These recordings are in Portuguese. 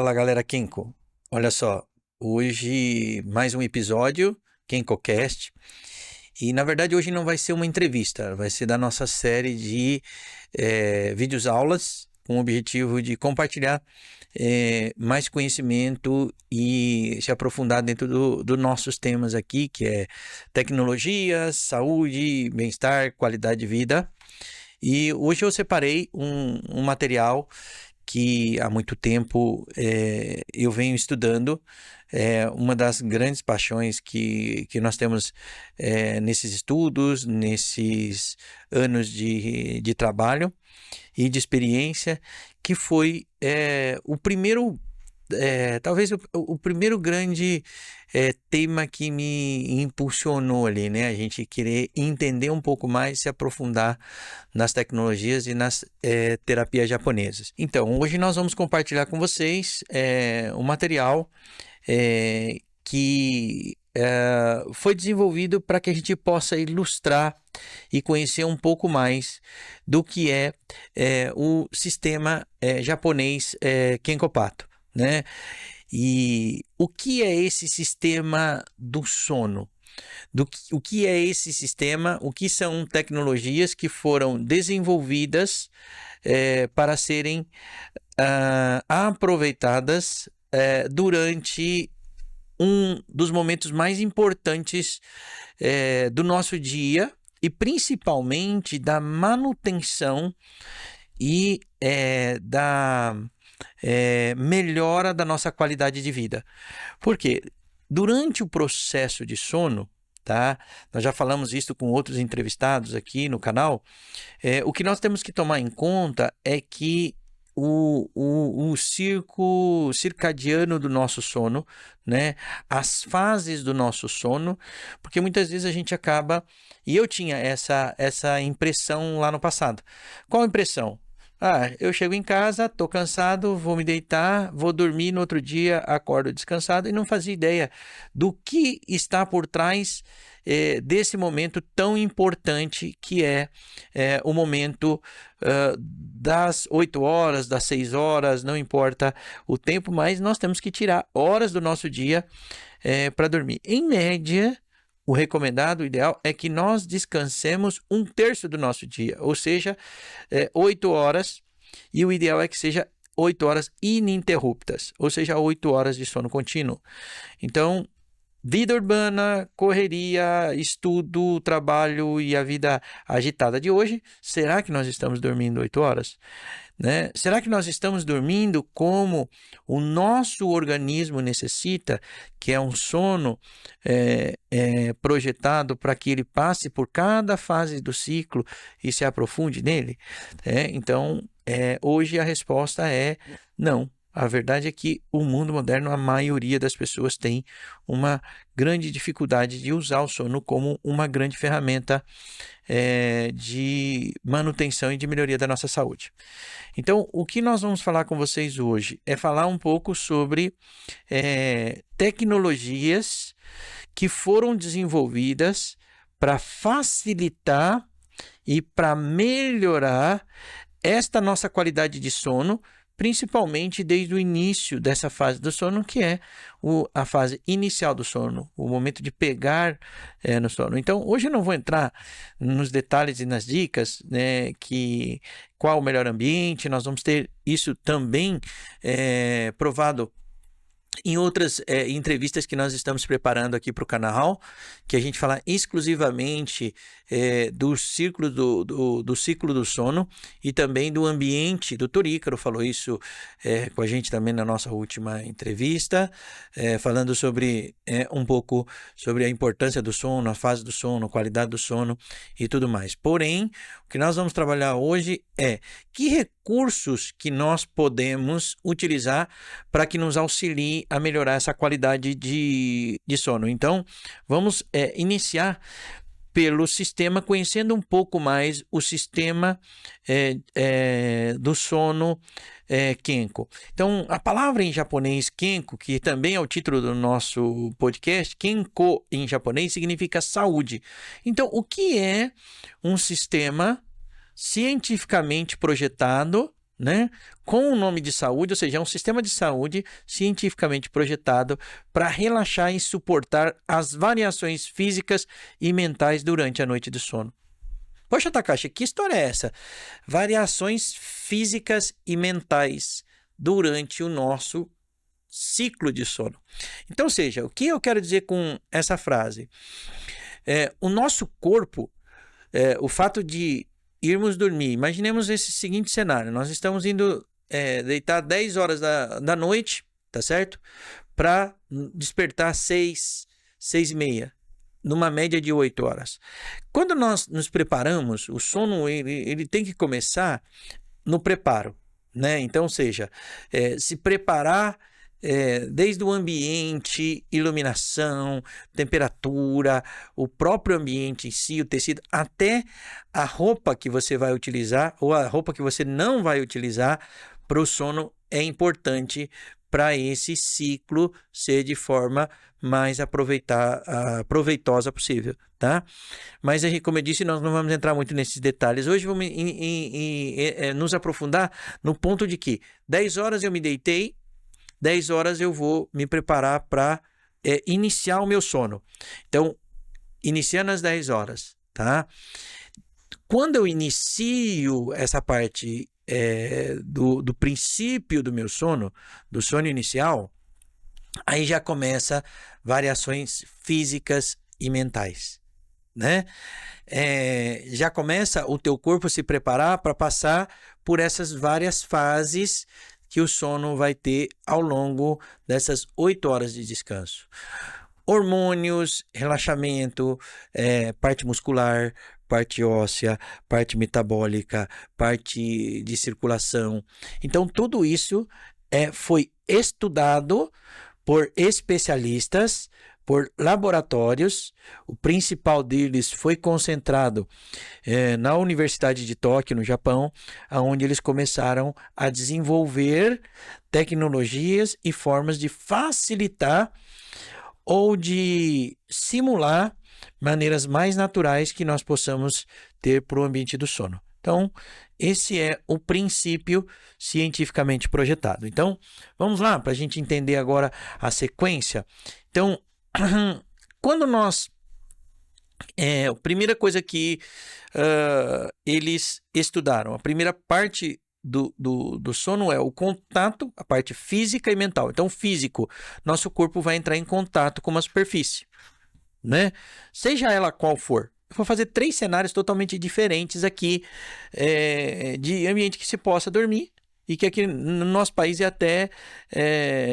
Fala galera Kenko, olha só, hoje mais um episódio, KenkoCast, e na verdade hoje não vai ser uma entrevista, vai ser da nossa série de vídeos aulas com o objetivo de compartilhar mais conhecimento e se aprofundar dentro dos nossos temas aqui, que é tecnologia, saúde, bem-estar, qualidade de vida. E hoje eu separei um material que há muito tempo eu venho estudando. Uma das grandes paixões que nós temos nesses estudos, nesses anos de trabalho e de experiência, que foi o primeiro, talvez o primeiro grande tema que me impulsionou ali, né? A gente querer entender um pouco mais, se aprofundar nas tecnologias e nas terapias japonesas. Então, hoje nós vamos compartilhar com vocês um material que foi desenvolvido para que a gente possa ilustrar e conhecer um pouco mais do que é o sistema japonês Kenkopato, né? E o que é esse sistema do sono? O que é esse sistema? O que são tecnologias que foram desenvolvidas para serem aproveitadas durante um dos momentos mais importantes do nosso dia e principalmente da manutenção e da melhora da nossa qualidade de vida. Porque durante o processo de sono, tá? Nós já falamos isso com outros entrevistados aqui no canal. O que nós temos que tomar em conta é que o ciclo circadiano do nosso sono, né? As fases do nosso sono, porque muitas vezes a gente acaba, e eu tinha essa impressão lá no passado. Qual a impressão? Eu chego em casa, tô cansado, vou me deitar, vou dormir, no outro dia acordo descansado, e não fazia ideia do que está por trás desse momento tão importante que é o momento das 8 horas, das 6 horas, não importa o tempo, mas nós temos que tirar horas do nosso dia para dormir. Em média, o recomendado, o ideal, é que nós descansemos 1/3 do nosso dia, ou seja, 8 horas, e o ideal é que seja 8 horas ininterruptas, ou seja, 8 horas de sono contínuo. Então, vida urbana, correria, estudo, trabalho e a vida agitada de hoje, será que nós estamos dormindo 8 horas? Né? Será que nós estamos dormindo como o nosso organismo necessita, que é um sono projetado para que ele passe por cada fase do ciclo e se aprofunde nele? Então, hoje a resposta é não. A verdade é que o mundo moderno, a maioria das pessoas tem uma grande dificuldade de usar o sono como uma grande ferramenta de manutenção e de melhoria da nossa saúde. Então, o que nós vamos falar com vocês hoje é falar um pouco sobre tecnologias que foram desenvolvidas para facilitar e para melhorar esta nossa qualidade de sono, principalmente desde o início dessa fase do sono, que é a fase inicial do sono, o momento de pegar no sono. Então, hoje eu não vou entrar nos detalhes e nas dicas, né, qual o melhor ambiente. Nós vamos ter isso também provado em outras entrevistas que nós estamos preparando aqui para o canal, que a gente fala exclusivamente do ciclo do ciclo do sono e também do ambiente. O Dr. Ícaro falou isso com a gente também na nossa última entrevista, falando sobre um pouco sobre a importância do sono, a fase do sono, a qualidade do sono e tudo mais. Porém, o que nós vamos trabalhar hoje é que recursos que nós podemos utilizar para que nos auxilie a melhorar essa qualidade de sono. Então, vamos iniciar pelo sistema, conhecendo um pouco mais o sistema do sono Kenko. Então, a palavra em japonês Kenko, que também é o título do nosso podcast, Kenko em japonês significa saúde. Então, o que é um sistema cientificamente projetado né, com o nome de saúde, ou seja, é um sistema de saúde cientificamente projetado para relaxar e suportar as variações físicas e mentais durante a noite do sono. Poxa, Takashi, que história é essa? Variações físicas e mentais durante o nosso ciclo de sono. Então, ou seja, o que eu quero dizer com essa frase? O nosso corpo, o fato de irmos dormir, imaginemos esse seguinte cenário, nós estamos indo deitar 10 horas da noite, tá certo? Para despertar 6 e meia, numa média de 8 horas. Quando nós nos preparamos, o sono ele tem que começar no preparo, né? Então, ou seja, se preparar desde o ambiente, iluminação, temperatura, o próprio ambiente em si, o tecido, até a roupa que você vai utilizar ou a roupa que você não vai utilizar para o sono é importante para esse ciclo ser de forma mais proveitosa possível, tá? Mas, como eu disse, nós não vamos entrar muito nesses detalhes. Hoje vamos nos aprofundar no ponto de que 10 horas eu me deitei, 10 horas eu vou me preparar para iniciar o meu sono. Então, iniciando às 10 horas, tá? Quando eu inicio essa parte do princípio do meu sono, do sono inicial, aí já começa variações físicas e mentais, né? Já começa o teu corpo se preparar para passar por essas várias fases que o sono vai ter ao longo dessas 8 horas de descanso. Hormônios, relaxamento, parte muscular, parte óssea, parte metabólica, parte de circulação. Então, tudo isso foi estudado por especialistas, por laboratórios. O principal deles foi concentrado na Universidade de Tóquio, no Japão, onde eles começaram a desenvolver tecnologias e formas de facilitar ou de simular maneiras mais naturais que nós possamos ter para o ambiente do sono. Então, esse é o princípio cientificamente projetado. Então, vamos lá para a gente entender agora a sequência. Então, quando nós... a primeira coisa que eles estudaram, a primeira parte do sono é o contato, a parte física e mental. Então, físico, nosso corpo vai entrar em contato com uma superfície, né? Seja ela qual for. Eu vou fazer 3 cenários totalmente diferentes aqui de ambiente que se possa dormir e que aqui no nosso país é até,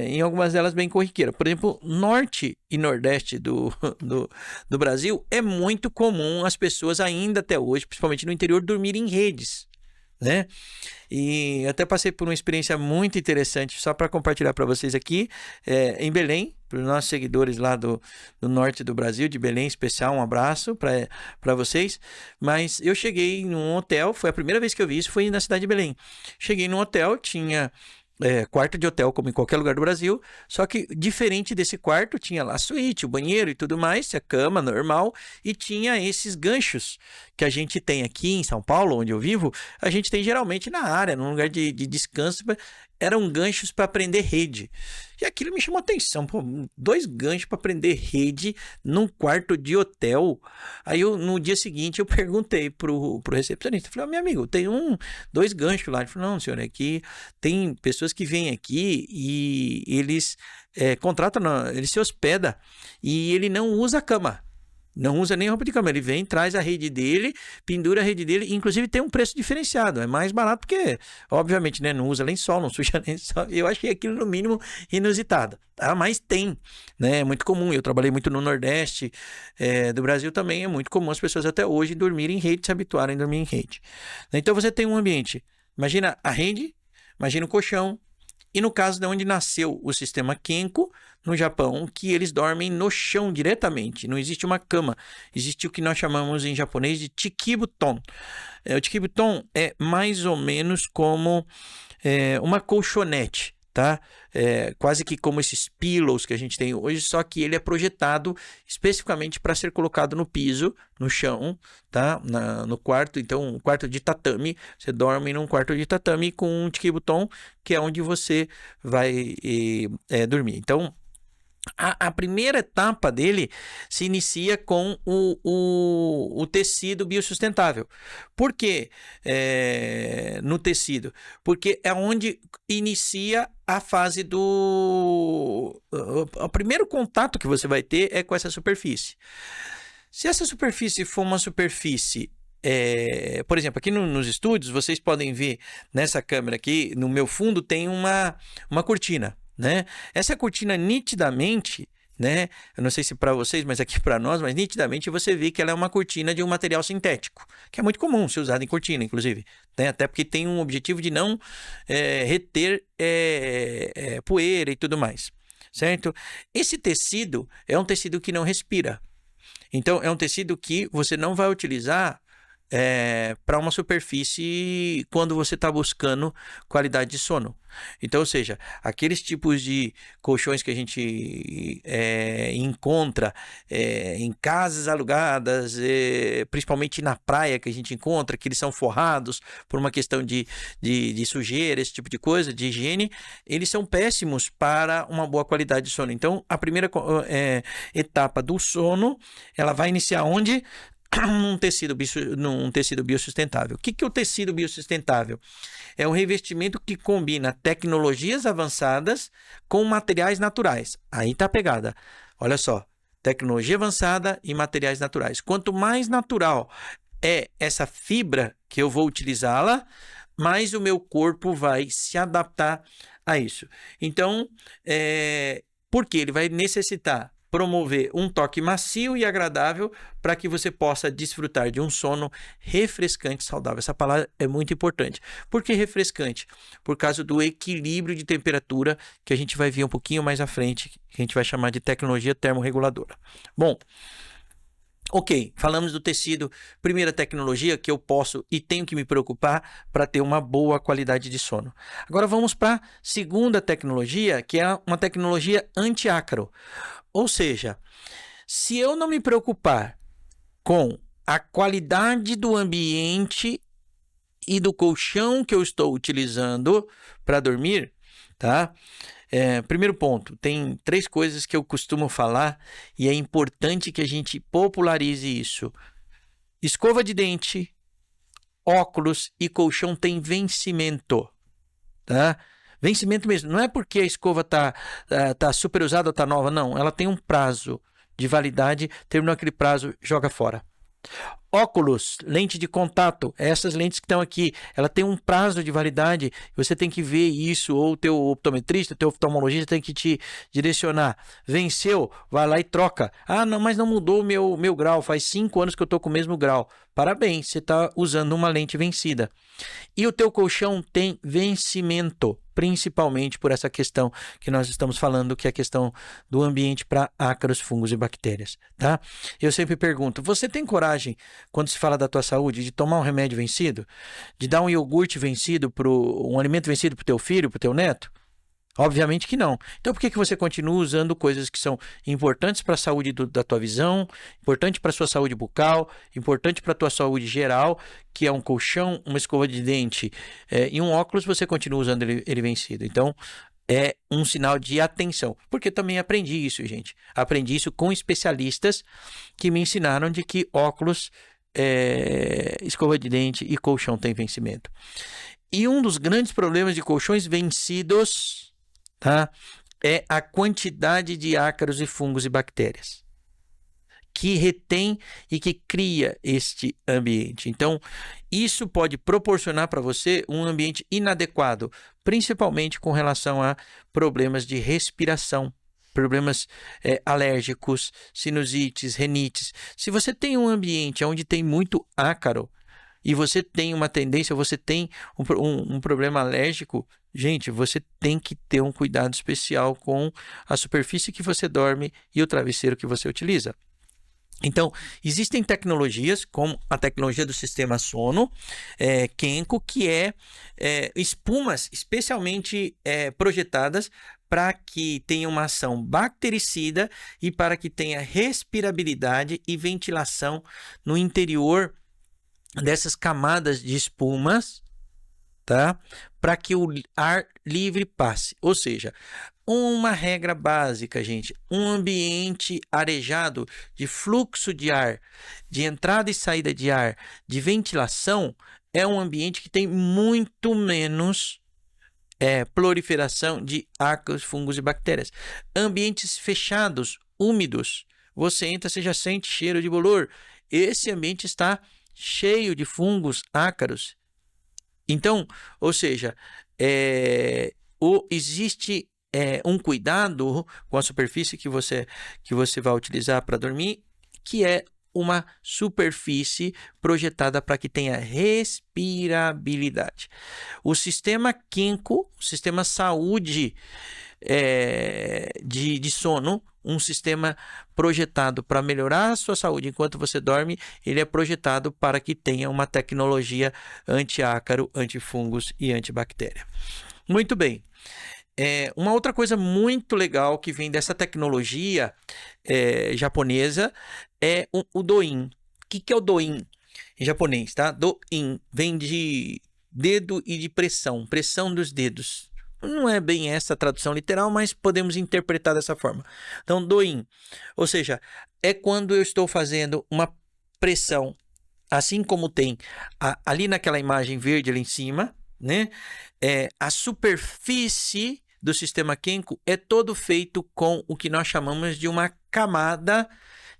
em algumas delas, bem corriqueira. Por exemplo, norte e nordeste do Brasil, é muito comum as pessoas ainda até hoje, principalmente no interior, dormirem em redes, né? E até passei por uma experiência muito interessante, só para compartilhar para vocês aqui, em Belém, para os nossos seguidores lá do norte do Brasil, de Belém, especial, um abraço para vocês. Mas eu cheguei num hotel, foi a primeira vez que eu vi isso, foi na cidade de Belém. Cheguei num hotel, tinha quarto de hotel, como em qualquer lugar do Brasil, só que diferente desse quarto, tinha lá a suíte, o banheiro e tudo mais, a cama normal, e tinha esses ganchos que a gente tem aqui em São Paulo, onde eu vivo, a gente tem geralmente na área, num lugar de descanso, eram ganchos para prender rede. E aquilo me chamou a atenção, pô, 2 ganchos para prender rede num quarto de hotel. Aí no dia seguinte eu perguntei pro recepcionista, falei, meu amigo, tem 2 ganchos lá. Ele falou, não, senhor, aqui tem pessoas que vêm aqui e eles contratam, ele se hospeda e ele não usa a cama. Não usa nem roupa de cama, ele vem, traz a rede dele, pendura a rede dele, inclusive tem um preço diferenciado, é mais barato porque, obviamente, né, não usa lençol, não suja lençol, eu achei aquilo no mínimo inusitado, tá? Mas tem, né, é muito comum, eu trabalhei muito no Nordeste do Brasil também, é muito comum as pessoas até hoje dormirem em rede, se habituarem a dormir em rede. Então você tem um ambiente, imagina a rede, imagina o colchão, e no caso de onde nasceu o sistema Kenko, no Japão, que eles dormem no chão diretamente, não existe uma cama, existe o que nós chamamos em japonês de Chikibuton. O Chikibuton é mais ou menos como uma colchonete, tá? Quase que como esses pillows que a gente tem hoje, só que ele é projetado especificamente para ser colocado no piso, no chão, tá? No quarto. Então, um quarto de tatame, você dorme num quarto de tatame com um tiki-butom, que é onde você vai dormir. Então, a primeira etapa dele se inicia com o tecido biossustentável. Por que no tecido? Porque é onde inicia a fase o primeiro contato que você vai ter é com essa superfície. Se essa superfície for uma superfície por exemplo, aqui nos estúdios, vocês podem ver nessa câmera aqui, no meu fundo tem uma cortina, né? Essa cortina nitidamente, né? Eu não sei se para vocês, mas aqui para nós, mas nitidamente você vê que ela é uma cortina de um material sintético, que é muito comum ser usado em cortina, inclusive, né? Até porque tem um objetivo de não reter poeira e tudo mais, certo? Esse tecido é um tecido que não respira. Então, é um tecido que você não vai utilizar para uma superfície quando você está buscando qualidade de sono. Então, ou seja, aqueles tipos de colchões que a gente encontra em casas alugadas, principalmente na praia que a gente encontra, que eles são forrados por uma questão de sujeira, esse tipo de coisa, de higiene, eles são péssimos para uma boa qualidade de sono. Então, a primeira etapa do sono, ela vai iniciar onde? Num tecido biossustentável. O que é o tecido biossustentável? É um revestimento que combina tecnologias avançadas com materiais naturais. Aí tá a pegada. Olha só, tecnologia avançada e materiais naturais. Quanto mais natural é essa fibra que eu vou utilizá-la, mais o meu corpo vai se adaptar a isso. Então, porque ele vai necessitar promover um toque macio e agradável para que você possa desfrutar de um sono refrescante e saudável. Essa palavra é muito importante. Por que refrescante? Por causa do equilíbrio de temperatura que a gente vai ver um pouquinho mais à frente, que a gente vai chamar de tecnologia termorreguladora. Bom, ok, falamos do tecido. Primeira tecnologia que eu posso e tenho que me preocupar para ter uma boa qualidade de sono. Agora vamos para a segunda tecnologia, que é uma tecnologia anti-ácaro. Ou seja, se eu não me preocupar com a qualidade do ambiente e do colchão que eu estou utilizando para dormir, tá? Primeiro ponto, tem 3 coisas que eu costumo falar e é importante que a gente popularize isso. Escova de dente, óculos e colchão tem vencimento, tá? Vencimento mesmo, não é porque a escova tá super usada ou tá nova, não. Ela tem um prazo de validade, terminou aquele prazo, joga fora. Óculos, lente de contato, essas lentes que estão aqui, ela tem um prazo de validade, você tem que ver isso, ou o teu optometrista, teu oftalmologista tem que te direcionar. Venceu, vai lá e troca. Ah, não, mas não mudou o meu grau, faz 5 anos que eu estou com o mesmo grau. Parabéns, você está usando uma lente vencida. E o teu colchão tem vencimento, principalmente por essa questão que nós estamos falando, que é a questão do ambiente para ácaros, fungos e bactérias, tá? Eu sempre pergunto, você tem coragem, quando se fala da tua saúde, de tomar um remédio vencido? De dar um iogurte vencido, um alimento vencido para o teu filho, para o teu neto? Obviamente que não. Então, por que você continua usando coisas que são importantes para a saúde da tua visão, importante para a sua saúde bucal, importante para a tua saúde geral, que é um colchão, uma escova de dente e um óculos, você continua usando ele vencido. Então, é um sinal de atenção. Porque também aprendi isso, gente. Aprendi isso com especialistas que me ensinaram de que óculos, escova de dente e colchão tem vencimento. E um dos grandes problemas de colchões vencidos, tá? É a quantidade de ácaros e fungos e bactérias que retém e que cria este ambiente. Então, isso pode proporcionar para você um ambiente inadequado, principalmente com relação a problemas de respiração, problemas alérgicos, sinusites, rinites. Se você tem um ambiente onde tem muito ácaro, e você tem uma tendência, você tem um problema alérgico, gente, você tem que ter um cuidado especial com a superfície que você dorme e o travesseiro que você utiliza. Então, existem tecnologias, como a tecnologia do sistema sono, Kenko, que espumas especialmente projetadas para que tenha uma ação bactericida e para que tenha respirabilidade e ventilação no interior dessas camadas de espumas, tá? Para que o ar livre passe. Ou seja, uma regra básica, gente, um ambiente arejado de fluxo de ar, de entrada e saída de ar, de ventilação, é um ambiente que tem muito menos proliferação de ácaros, fungos e bactérias. Ambientes fechados, úmidos, você entra, você já sente cheiro de bolor. Esse ambiente está cheio de fungos, ácaros. Então, ou seja, existe um cuidado com a superfície que você vai utilizar para dormir, que é uma superfície projetada para que tenha respirabilidade. O sistema Kenko, o sistema saúde de sono, um sistema projetado para melhorar a sua saúde enquanto você dorme, ele é projetado para que tenha uma tecnologia anti-ácaro, antifungos e antibactéria. Muito bem. Uma outra coisa muito legal que vem dessa tecnologia japonesa é o Do-in. O que é o Do-in em japonês, tá? Do-in vem de dedo e de pressão dos dedos. Não é bem essa a tradução literal, mas podemos interpretar dessa forma. Então, Do-in, ou seja, é quando eu estou fazendo uma pressão, assim como tem ali naquela imagem verde ali em cima, né? A superfície do sistema Kenko é todo feito com o que nós chamamos de uma camada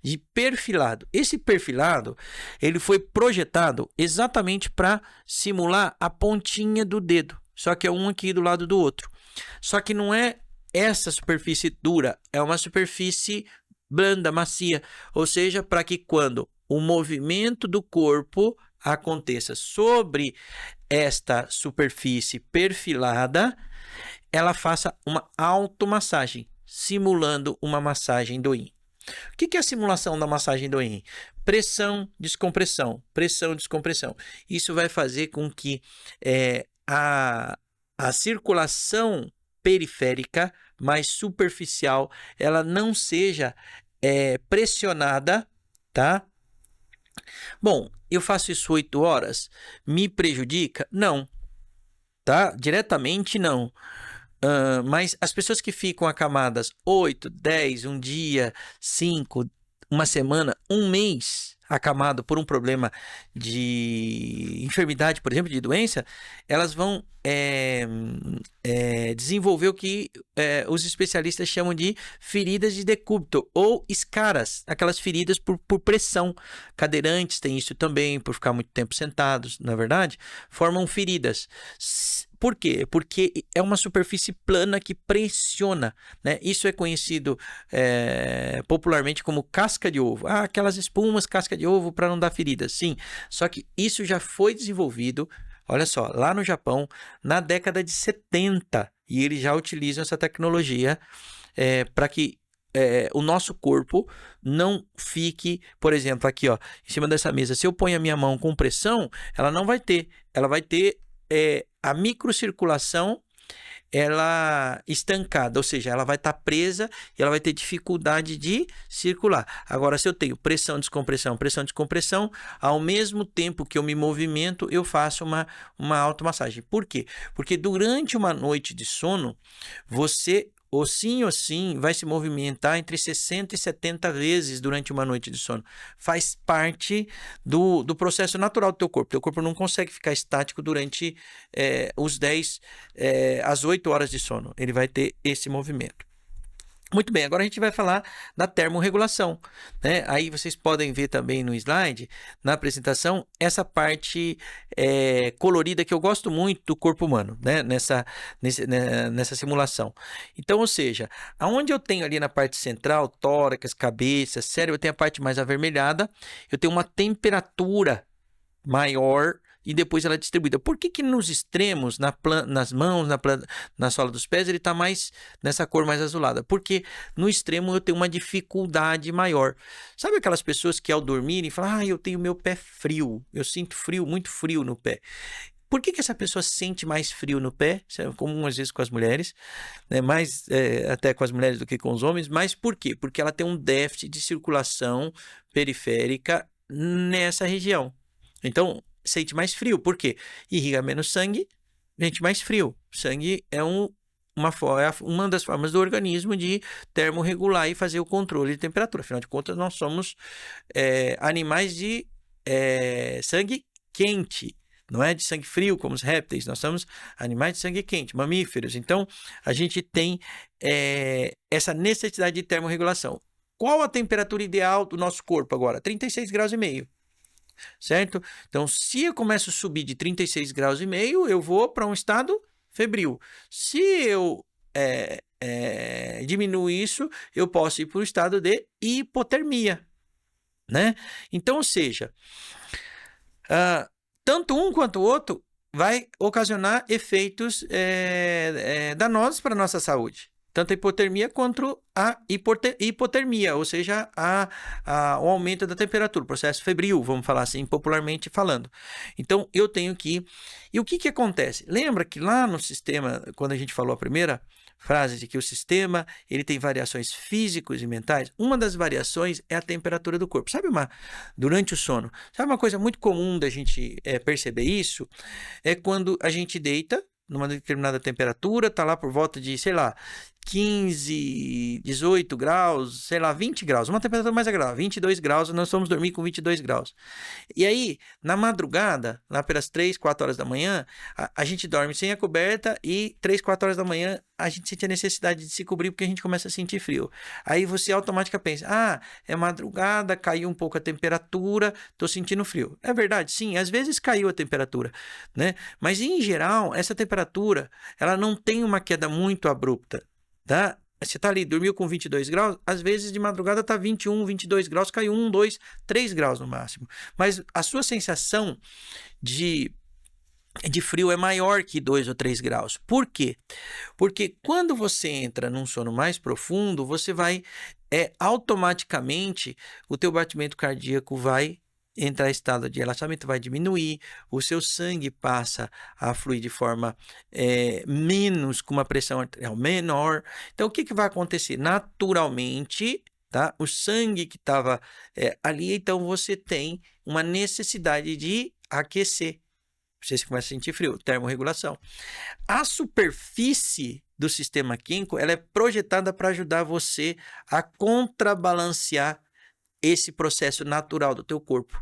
de perfilado. Esse perfilado, ele foi projetado exatamente para simular a pontinha do dedo, só que é um aqui do lado do outro. Só que não é essa superfície dura, é uma superfície blanda, macia, ou seja, para que quando o movimento do corpo aconteça sobre esta superfície perfilada, ela faça uma automassagem, simulando uma massagem Do-in. O que é a simulação da massagem Do-in? Pressão, descompressão, pressão, descompressão. Isso vai fazer com que a circulação periférica mais superficial, ela não seja pressionada, tá? Bom, eu faço isso 8 horas, me prejudica? Não, tá? Diretamente não. Mas as pessoas que ficam acamadas 8, 10, um dia, 5, uma semana, um mês acamado por um problema de enfermidade, por exemplo, de doença, elas vão desenvolver o que os especialistas chamam de feridas de decúbito ou escaras, aquelas feridas por pressão. Cadeirantes têm isso também, por ficar muito tempo sentados, na verdade, formam feridas. Por quê? Porque é uma superfície plana que pressiona, né? Isso é conhecido popularmente como casca de ovo. Aquelas espumas casca de ovo para não dar feridas. Sim, só que isso já foi desenvolvido, olha só, lá no Japão, na década de 70. E eles já utilizam essa tecnologia para que o nosso corpo não fique, por exemplo, aqui ó, em cima dessa mesa. Se eu ponho a minha mão com pressão, ela não vai ter. Ela vai ter a microcirculação ela estancada, ou seja, ela vai estar presa e ela vai ter dificuldade de circular. Agora, se eu tenho pressão, descompressão, ao mesmo tempo que eu me movimento, eu faço uma automassagem. Por quê? Porque durante uma noite de sono, você ou sim vai se movimentar entre 60 e 70 vezes durante uma noite de sono. Faz parte do processo natural do teu corpo. Teu corpo não consegue ficar estático durante as 8 horas de sono. Ele vai ter esse movimento. Muito bem, agora a gente vai falar da termorregulação, né? Aí vocês podem ver também no slide, na apresentação, essa parte colorida que eu gosto muito do corpo humano, né? Nessa simulação. Então, ou seja, aonde eu tenho ali na parte central, tórax, cabeça, cérebro, eu tenho a parte mais avermelhada, eu tenho uma temperatura maior e depois ela é distribuída. Por que que nos extremos, nas mãos, na sola dos pés, ele está mais nessa cor mais azulada? Porque no extremo eu tenho uma dificuldade maior. Sabe aquelas pessoas que ao dormirem falam, eu tenho meu pé frio, eu sinto frio, muito frio no pé. Por que que essa pessoa sente mais frio no pé? Isso é comum às vezes com as mulheres, né? Mais até com as mulheres do que com os homens. Mas por quê? Porque ela tem um déficit de circulação periférica nessa região. Então, sente mais frio. Por quê? Irriga menos sangue, sente mais frio. Sangue é uma das formas do organismo de termorregular e fazer o controle de temperatura. Afinal de contas, nós somos animais de sangue quente. Não é de sangue frio, como os répteis. Nós somos animais de sangue quente, mamíferos. Então, a gente tem essa necessidade de termorregulação. Qual a temperatura ideal do nosso corpo agora? 36,5 graus. Certo? Então, se eu começo a subir de 36,5 graus, eu vou para um estado febril. Se eu diminuo isso, eu posso ir para o estado de hipotermia. Né? Então, ou seja, tanto um quanto o outro vai ocasionar efeitos danosos para a nossa saúde. Tanto a hipotermia quanto a hipotermia, ou seja, o aumento da temperatura, o processo febril, vamos falar assim, popularmente falando. Então, eu tenho que... E o que que acontece? Lembra que lá no sistema, quando a gente falou a primeira frase de que o sistema ele tem variações físicas e mentais, uma das variações é a temperatura do corpo. Durante o sono, sabe uma coisa muito comum da gente perceber isso? É quando a gente deita numa determinada temperatura, tá lá por volta de, sei lá, 15, 18 graus, sei lá, 20 graus, uma temperatura mais agradável, 22 graus, nós vamos dormir com 22 graus. E aí, na madrugada, lá pelas 3, 4 horas da manhã, a gente dorme sem a coberta e 3, 4 horas da manhã a gente sente a necessidade de se cobrir porque a gente começa a sentir frio. Aí você automaticamente pensa, é madrugada, caiu um pouco a temperatura, tô sentindo frio. É verdade, sim, às vezes caiu a temperatura, né? Mas em geral, essa temperatura, ela não tem uma queda muito abrupta. Tá? Você tá ali, dormiu com 22 graus, às vezes de madrugada tá 21, 22 graus, caiu 1, 2, 3 graus no máximo. Mas a sua sensação de frio é maior que 2 ou 3 graus. Por quê? Porque quando você entra num sono mais profundo, você vai automaticamente, o teu batimento cardíaco vai entrar em estado de relaxamento, vai diminuir, o seu sangue passa a fluir de forma menos, com uma pressão arterial menor. Então, o que que vai acontecer? Naturalmente, tá? O sangue que estava ali, então você tem uma necessidade de aquecer. Você começa a sentir frio, termorregulação. A superfície do sistema químico, ela é projetada para ajudar você a contrabalancear esse processo natural do teu corpo.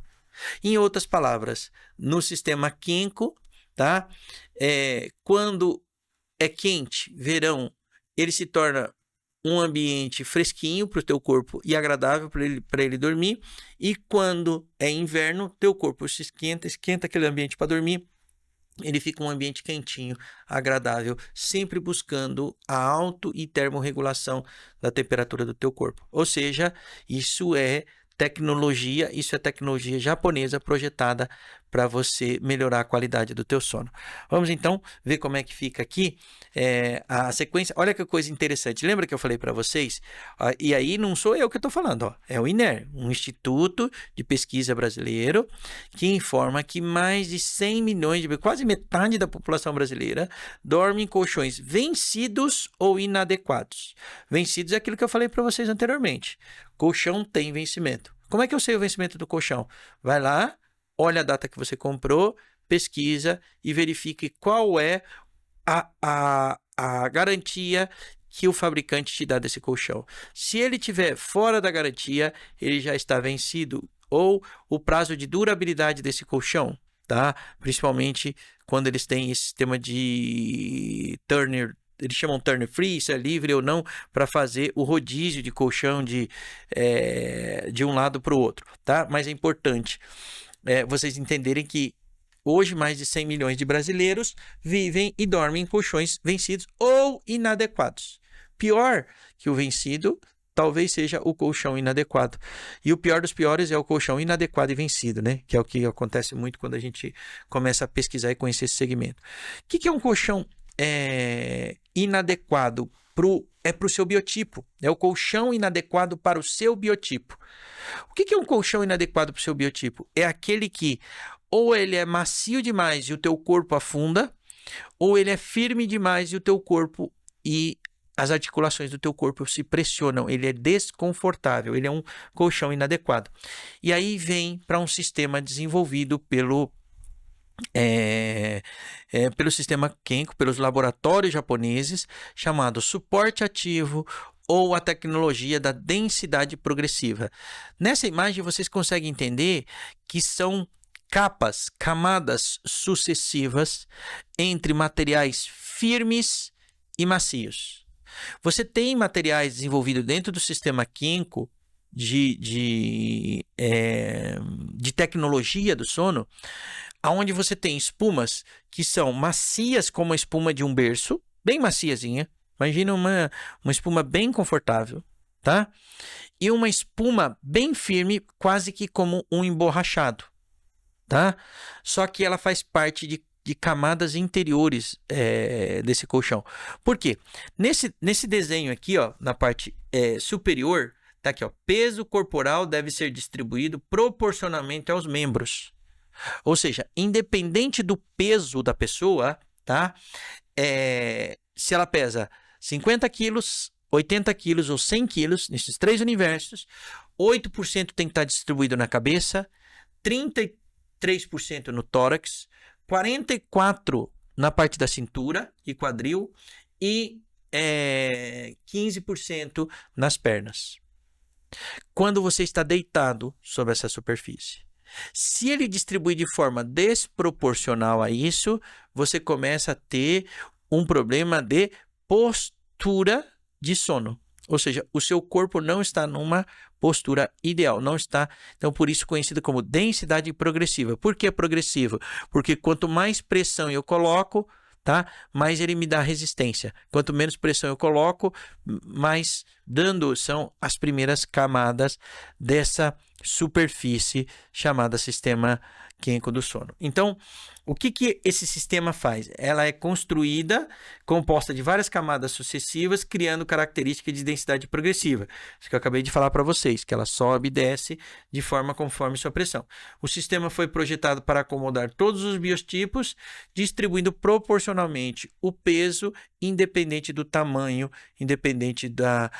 Em outras palavras, no sistema químico, tá? Quando é quente, verão, ele se torna um ambiente fresquinho para o teu corpo e agradável para ele dormir. E quando é inverno, teu corpo se esquenta aquele ambiente para dormir. Ele fica um ambiente quentinho, agradável, sempre buscando a auto e termorregulação da temperatura do teu corpo. Ou seja, isso é tecnologia japonesa projetada para você melhorar a qualidade do teu sono. Vamos então ver como é que fica aqui a sequência. Olha que coisa interessante. Lembra que eu falei para vocês? E aí não sou eu que estou falando, é o INER, um instituto de pesquisa brasileiro que informa que mais de 100 milhões, quase metade da população brasileira dorme em colchões vencidos ou inadequados. Vencidos é aquilo que eu falei para vocês anteriormente. Colchão tem vencimento. Como é que eu sei o vencimento do colchão? Vai lá, olha a data que você comprou, pesquisa e verifique qual é a garantia que o fabricante te dá desse colchão. Se ele estiver fora da garantia, ele já está vencido. Ou o prazo de durabilidade desse colchão, tá? Principalmente quando eles têm esse sistema de Turner, eles chamam Turner Free, se é livre ou não, para fazer o rodízio de colchão de um lado para o outro, tá? Mas é importante vocês entenderem que hoje mais de 100 milhões de brasileiros vivem e dormem em colchões vencidos ou inadequados. Pior que o vencido, talvez seja o colchão inadequado. E o pior dos piores é o colchão inadequado e vencido, né? Que é o que acontece muito quando a gente começa a pesquisar e conhecer esse segmento. O que é um colchão inadequado? Para o seu biotipo. É o colchão inadequado para o seu biotipo. O que é um colchão inadequado para o seu biotipo? É aquele que ou ele é macio demais e o teu corpo afunda, ou ele é firme demais e o teu corpo e as articulações do teu corpo se pressionam. Ele é desconfortável, ele é um colchão inadequado. E aí vem para um sistema desenvolvido pelo sistema Kenko, pelos laboratórios japoneses, chamado suporte ativo ou a tecnologia da densidade progressiva. Nessa imagem vocês conseguem entender que são camadas sucessivas entre materiais firmes e macios. Você tem materiais desenvolvidos dentro do sistema Kenko de tecnologia do sono, onde você tem espumas que são macias como a espuma de um berço, bem maciazinha. Imagina uma espuma bem confortável, tá? E uma espuma bem firme, quase que como um emborrachado, tá? Só que ela faz parte de camadas interiores desse colchão. Por quê? Nesse desenho aqui, ó, na parte superior, tá aqui, ó, peso corporal deve ser distribuído proporcionalmente aos membros. Ou seja, independente do peso da pessoa, tá? Se ela pesa 50 quilos, 80 quilos ou 100 quilos, nesses três universos, 8% tem que estar distribuído na cabeça, 33% no tórax, 44% na parte da cintura e quadril e 15% nas pernas. Quando você está deitado sobre essa superfície. Se ele distribui de forma desproporcional a isso, você começa a ter um problema de postura de sono. Ou seja, o seu corpo não está numa postura ideal, não está. Então, por isso conhecido como densidade progressiva. Por que progressivo? Porque quanto mais pressão eu coloco, tá? Mais ele me dá resistência. Quanto menos pressão eu coloco, mais dando são as primeiras camadas dessa superfície chamada sistema Kenko do sono. Então, o que esse sistema faz? Ela é construída, composta de várias camadas sucessivas, criando características de densidade progressiva. Isso que eu acabei de falar para vocês, que ela sobe e desce de forma conforme sua pressão. O sistema foi projetado para acomodar todos os biotipos, distribuindo proporcionalmente o peso, independente do tamanho, independente da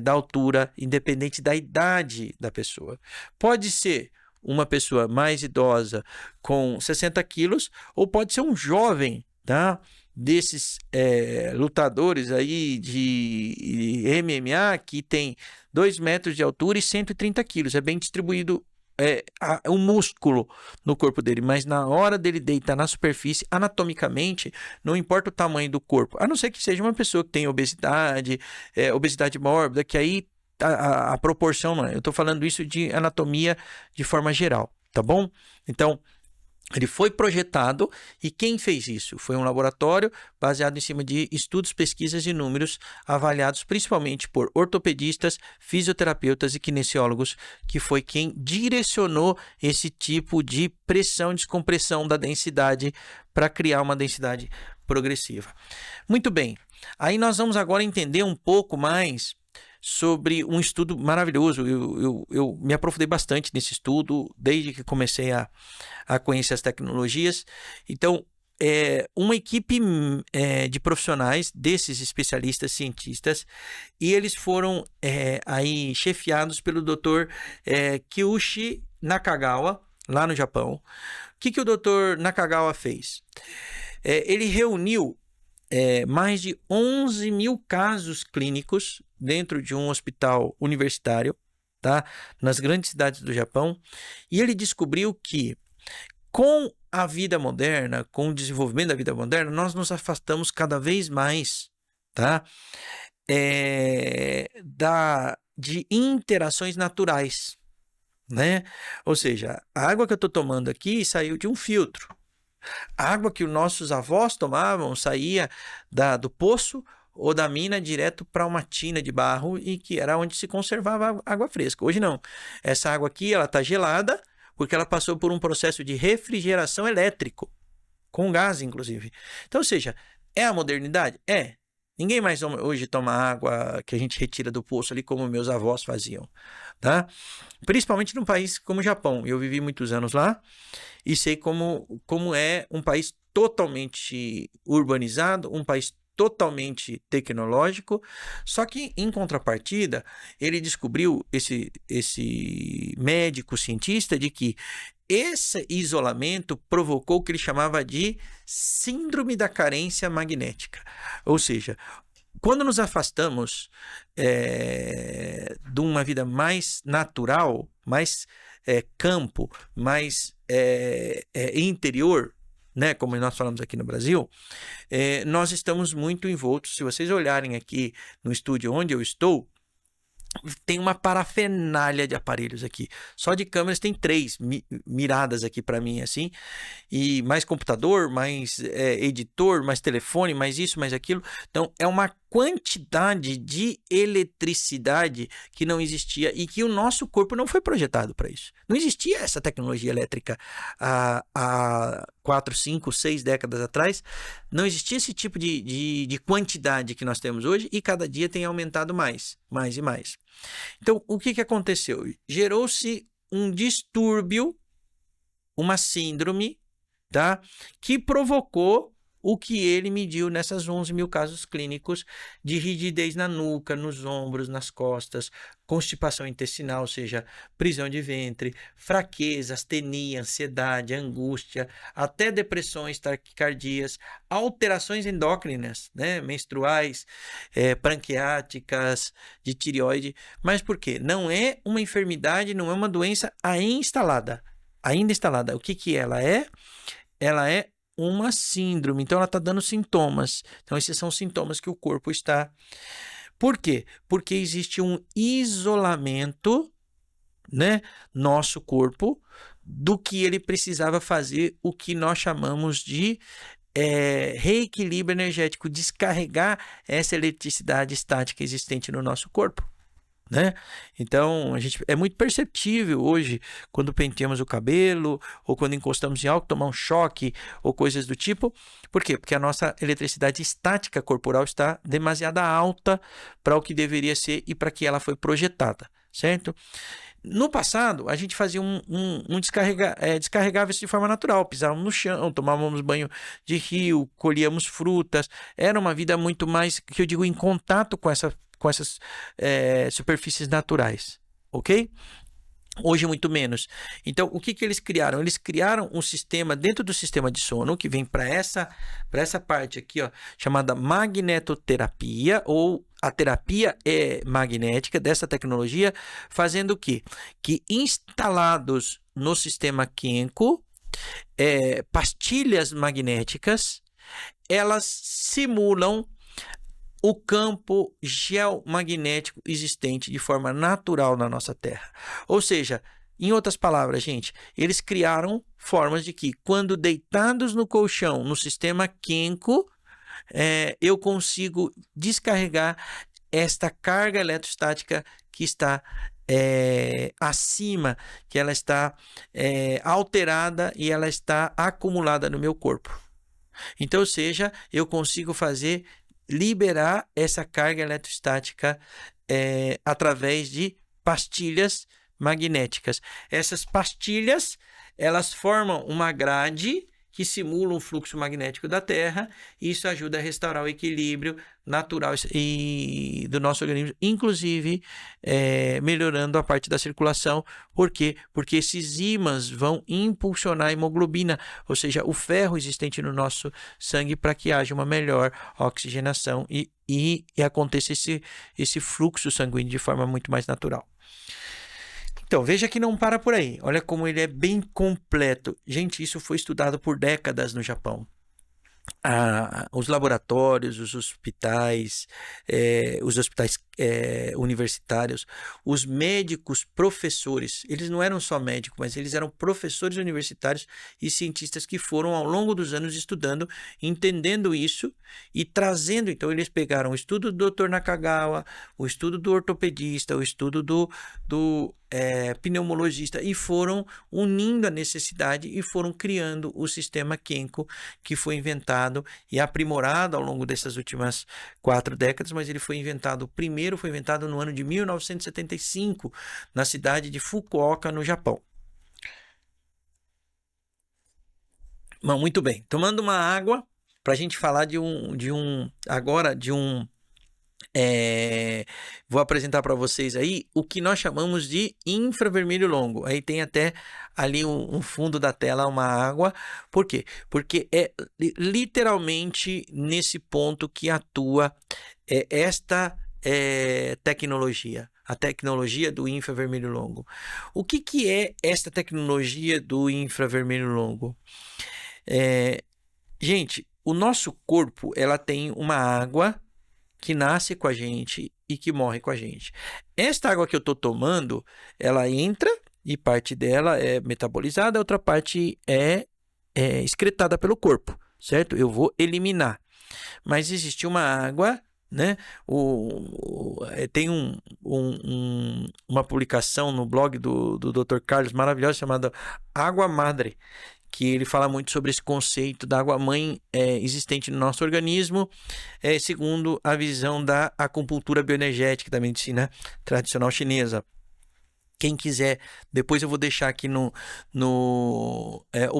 altura, independente da idade da pessoa. Pode ser uma pessoa mais idosa com 60 quilos, ou pode ser um jovem, tá? Desses lutadores aí de MMA que tem 2 metros de altura e 130 quilos. É bem distribuído o músculo no corpo dele, mas na hora dele deitar na superfície, anatomicamente, não importa o tamanho do corpo, a não ser que seja uma pessoa que tem obesidade, obesidade mórbida, que aí a proporção não é. Eu estou falando isso de anatomia de forma geral, tá bom? Então, ele foi projetado e quem fez isso? Foi um laboratório baseado em cima de estudos, pesquisas e números avaliados principalmente por ortopedistas, fisioterapeutas e kinesiólogos, que foi quem direcionou esse tipo de pressão e descompressão da densidade para criar uma densidade progressiva. Muito bem, aí nós vamos agora entender um pouco mais sobre um estudo maravilhoso. Eu me aprofundei bastante nesse estudo desde que comecei a conhecer as tecnologias. Então, uma equipe de profissionais, desses especialistas cientistas, e eles foram aí chefiados pelo Dr. Kyushi Nakagawa, lá no Japão. O que o Dr. Nakagawa fez? Ele reuniu mais de 11 mil casos clínicos dentro de um hospital universitário, tá? Nas grandes cidades do Japão, e ele descobriu que com a vida moderna, com o desenvolvimento da vida moderna, nós nos afastamos cada vez mais, tá? De interações naturais, né? Ou seja, a água que eu estou tomando aqui saiu de um filtro. A água que os nossos avós tomavam saía do poço ou da mina direto para uma tina de barro e que era onde se conservava água fresca. Hoje não. Essa água aqui, ela está gelada porque ela passou por um processo de refrigeração elétrico, com gás, inclusive. Então, ou seja, é a modernidade? É. Ninguém mais hoje toma água que a gente retira do poço ali como meus avós faziam, tá? Principalmente num país como o Japão. Eu vivi muitos anos lá e sei como é um país totalmente urbanizado, um país totalmente tecnológico, só que em contrapartida, ele descobriu, esse médico cientista, de que esse isolamento provocou o que ele chamava de síndrome da carência magnética. Ou seja, quando nos afastamos de uma vida mais natural, mais campo, mais interior, né, como nós falamos aqui no Brasil, nós estamos muito envoltos. Se vocês olharem aqui no estúdio onde eu estou, tem uma parafernália de aparelhos aqui. Só de câmeras tem 3 miradas aqui para mim, assim. E mais computador, mais editor, mais telefone, mais isso, mais aquilo. Então, é uma quantidade de eletricidade que não existia e que o nosso corpo não foi projetado para isso. Não existia essa tecnologia elétrica há 4, 5, 6 décadas atrás. Não existia esse tipo de quantidade que nós temos hoje e cada dia tem aumentado mais e mais. Então, o que aconteceu? Gerou-se um distúrbio, uma síndrome, tá? Que provocou o que ele mediu nessas 11 mil casos clínicos de rigidez na nuca, nos ombros, nas costas, constipação intestinal, ou seja, prisão de ventre, fraqueza, astenia, ansiedade, angústia, até depressões, taquicardias, alterações endócrinas, né, menstruais, pancreáticas, de tireoide. Mas por quê? Não é uma enfermidade, não é uma doença ainda instalada. O que ela é? Ela é uma síndrome, então ela está dando sintomas. Então esses são sintomas que o corpo está... Por quê? Porque existe um isolamento, né, nosso corpo, do que ele precisava fazer, o que nós chamamos de reequilíbrio energético, descarregar essa eletricidade estática existente no nosso corpo. Né? Então, é muito perceptível hoje quando penteamos o cabelo ou quando encostamos em algo, tomar um choque ou coisas do tipo. Por quê? Porque a nossa eletricidade estática corporal está demasiado alta para o que deveria ser e para que ela foi projetada, certo? No passado, a gente fazia descarregável isso de forma natural. Pisávamos no chão, tomávamos banho de rio, colhíamos frutas. Era uma vida muito mais, que eu digo, em contato com essas superfícies naturais, ok? Hoje muito menos. Então, o que eles criaram? Eles criaram um sistema dentro do sistema de sono que vem para essa parte aqui, ó, chamada magnetoterapia, ou a terapia magnética dessa tecnologia, fazendo o quê? Que instalados no sistema Kenko, pastilhas magnéticas, elas simulam o campo geomagnético existente de forma natural na nossa Terra. Ou seja, em outras palavras, gente, eles criaram formas de que, quando deitados no colchão, no sistema Kenko, eu consigo descarregar esta carga eletrostática que está acima, que ela está alterada e ela está acumulada no meu corpo. Então, ou seja, eu consigo liberar essa carga eletrostática através de pastilhas magnéticas. Essas pastilhas, elas formam uma grade que simula o fluxo magnético da Terra, e isso ajuda a restaurar o equilíbrio natural do nosso organismo, inclusive melhorando a parte da circulação. Por quê? Porque esses ímãs vão impulsionar a hemoglobina, ou seja, o ferro existente no nosso sangue, para que haja uma melhor oxigenação e aconteça esse fluxo sanguíneo de forma muito mais natural. Então, veja que não para por aí. Olha como ele é bem completo. Gente, isso foi estudado por décadas no Japão. os laboratórios, os hospitais universitários, os médicos professores, eles não eram só médicos, mas eles eram professores universitários e cientistas que foram ao longo dos anos estudando, entendendo isso e trazendo. Então eles pegaram o estudo do Dr. Nakagawa, o estudo do ortopedista, o estudo do pneumologista e foram unindo a necessidade e foram criando o sistema Kenko, que foi inventado e aprimorado ao longo dessas últimas 4 décadas, mas ele foi inventado, o primeiro foi inventado no ano de 1975, na cidade de Fukuoka, no Japão. Mas, muito bem, tomando uma água, para a gente falar agora de um vou apresentar para vocês aí o que nós chamamos de infravermelho longo. Aí tem até ali um fundo da tela uma água. Por quê? Porque é literalmente nesse ponto que atua esta tecnologia. A tecnologia do infravermelho longo. O que é esta tecnologia do infravermelho longo? Gente, o nosso corpo ela tem uma água que nasce com a gente e que morre com a gente. Esta água que eu estou tomando, ela entra e parte dela é metabolizada, a outra parte é excretada pelo corpo, certo? Eu vou eliminar. Mas existe uma água, né? Tem uma publicação no blog do Dr. Carlos maravilhosa chamada Água Madre, que ele fala muito sobre esse conceito da água-mãe existente no nosso organismo, segundo a visão da acupuntura bioenergética, da medicina tradicional chinesa. Quem quiser, depois eu vou deixar aqui o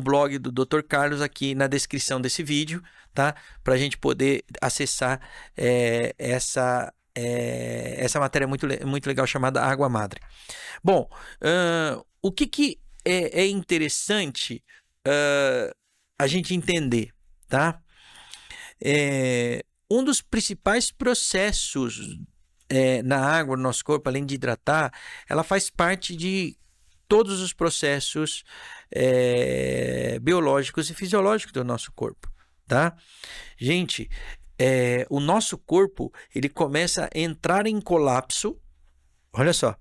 blog do Dr. Carlos aqui na descrição desse vídeo, tá? Para a gente poder acessar essa matéria muito legal chamada Água Madre. Bom, o que é interessante a gente entender, tá? Um dos principais processos na água, no nosso corpo, além de hidratar, ela faz parte de todos os processos biológicos e fisiológicos do nosso corpo, tá? Gente, o nosso corpo, ele começa a entrar em colapso. Olha só,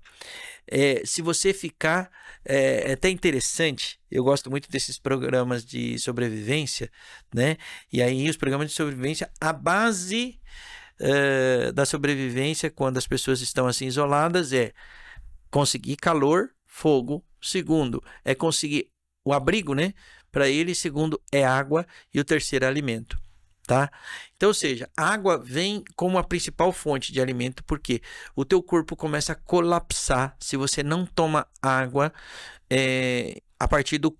se você ficar, é até interessante, eu gosto muito desses programas de sobrevivência, né? E aí os programas de sobrevivência, a base da sobrevivência, quando as pessoas estão assim isoladas, é conseguir calor, fogo. Segundo, é conseguir o abrigo, né? Para ele. Segundo, é água. E o terceiro é alimento. Tá? Então, ou seja, a água vem como a principal fonte de alimento, porque o teu corpo começa a colapsar se você não toma água a partir do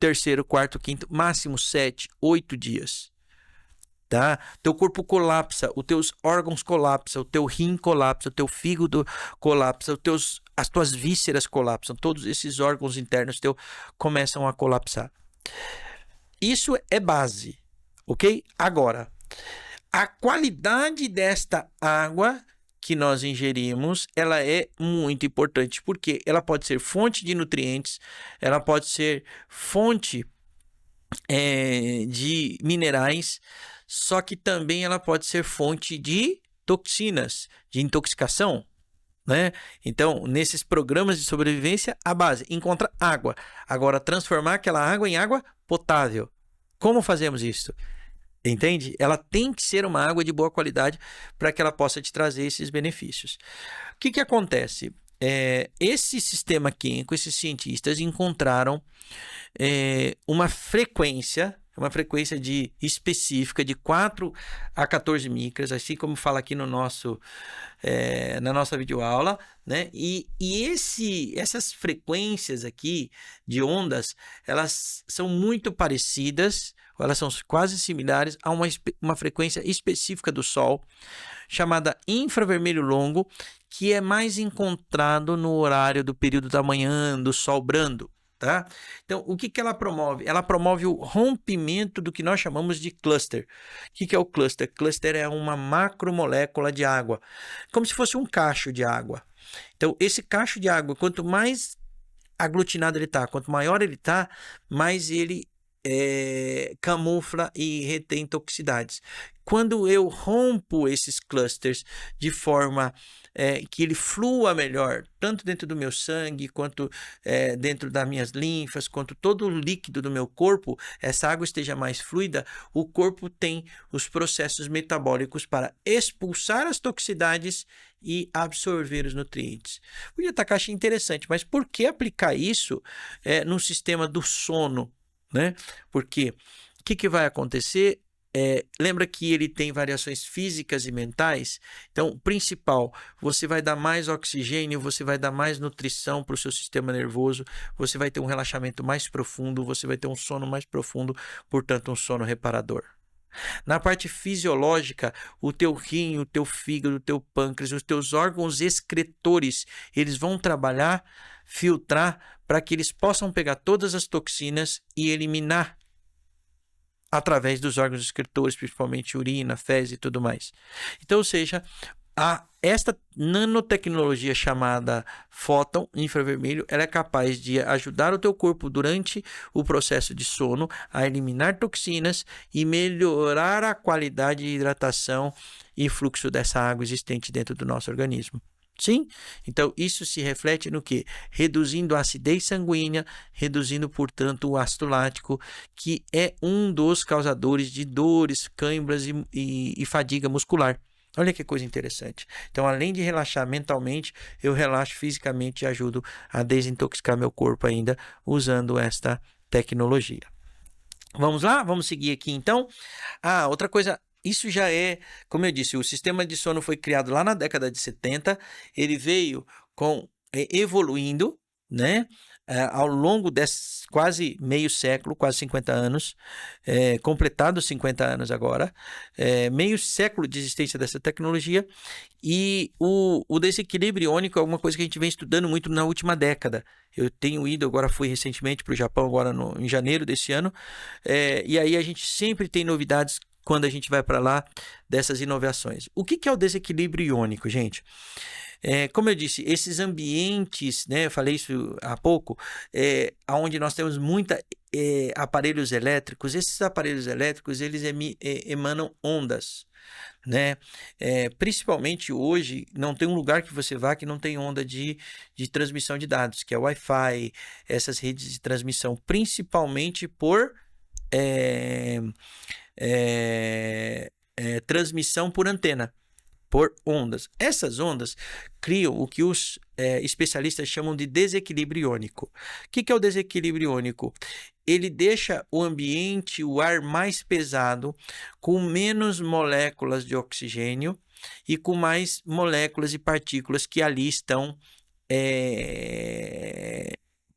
3º, 4º, 5º, máximo 7, 8 dias. Tá? Teu corpo colapsa, os teus órgãos colapsam, o teu rim colapsa, o teu fígado colapsa, as tuas vísceras colapsam, todos esses órgãos internos teus começam a colapsar. Isso é base. Ok? Agora, a qualidade desta água que nós ingerimos, ela é muito importante, porque ela pode ser fonte de nutrientes, ela pode ser fonte de minerais, só que também ela pode ser fonte de toxinas, de intoxicação, né? Então, nesses programas de sobrevivência, a base, encontra água. Agora, transformar aquela água em água potável. Como fazemos isso? Entende? Ela tem que ser uma água de boa qualidade para que ela possa te trazer esses benefícios. O que acontece? Esse sistema químico, esses cientistas encontraram uma frequência específica de 4 a 14 micras, assim como fala aqui na nossa videoaula, né? E essas frequências aqui de ondas, elas são muito parecidas, elas são quase similares a uma frequência específica do Sol, chamada infravermelho longo, que é mais encontrado no horário do período da manhã, do sol brando. Tá? Então, o que ela promove? Ela promove o rompimento do que nós chamamos de cluster. O que é o cluster? Cluster é uma macromolécula de água, como se fosse um cacho de água. Então, esse cacho de água, quanto mais aglutinado ele está, quanto maior ele está, mais ele camufla e retém toxicidades. Quando eu rompo esses clusters de forma que ele flua melhor, tanto dentro do meu sangue, quanto dentro das minhas linfas, quanto todo o líquido do meu corpo, essa água esteja mais fluida, o corpo tem os processos metabólicos para expulsar as toxicidades e absorver os nutrientes. O Takashi é interessante, mas por que aplicar isso no sistema do sono? Né? Porque o que vai acontecer? Lembra que ele tem variações físicas e mentais? Então, principal, você vai dar mais oxigênio, você vai dar mais nutrição para o seu sistema nervoso, você vai ter um relaxamento mais profundo, você vai ter um sono mais profundo, portanto, um sono reparador. Na parte fisiológica, o teu rim, o teu fígado, o teu pâncreas, os teus órgãos excretores, eles vão trabalhar, filtrar, para que eles possam pegar todas as toxinas e eliminar através dos órgãos excretores, principalmente urina, fezes e tudo mais. Então, ou seja, esta nanotecnologia chamada fóton infravermelho, ela é capaz de ajudar o teu corpo durante o processo de sono a eliminar toxinas e melhorar a qualidade de hidratação e fluxo dessa água existente dentro do nosso organismo. Sim? Então, isso se reflete no quê? Reduzindo a acidez sanguínea, reduzindo, portanto, o ácido lático, que é um dos causadores de dores, câimbras e fadiga muscular. Olha que coisa interessante. Então, além de relaxar mentalmente, eu relaxo fisicamente e ajudo a desintoxicar meu corpo ainda usando esta tecnologia. Vamos lá? Vamos seguir aqui, então. Outra coisa... Isso já como eu disse, o sistema de sono foi criado lá na década de 70, ele veio evoluindo, né? Ao longo desse quase meio século, quase 50 anos, completados 50 anos agora, meio século de existência dessa tecnologia, e o desequilíbrio iônico é alguma coisa que a gente vem estudando muito na última década. Eu tenho ido, agora fui recentemente para o Japão, agora em janeiro desse ano, e aí a gente sempre tem novidades quando a gente vai para lá dessas inovações. O que é o desequilíbrio iônico, gente? Como eu disse, esses ambientes, né, eu falei isso há pouco, onde nós temos muitos aparelhos elétricos, esses aparelhos elétricos, eles emanam ondas, né? Principalmente hoje, não tem um lugar que você vá que não tem onda de transmissão de dados, que é o Wi-Fi, essas redes de transmissão, principalmente por... transmissão por antena, por ondas. Essas ondas criam o que os especialistas chamam de desequilíbrio iônico. O que é o desequilíbrio iônico? Ele deixa o ambiente, o ar mais pesado, com menos moléculas de oxigênio e com mais moléculas e partículas que ali estão.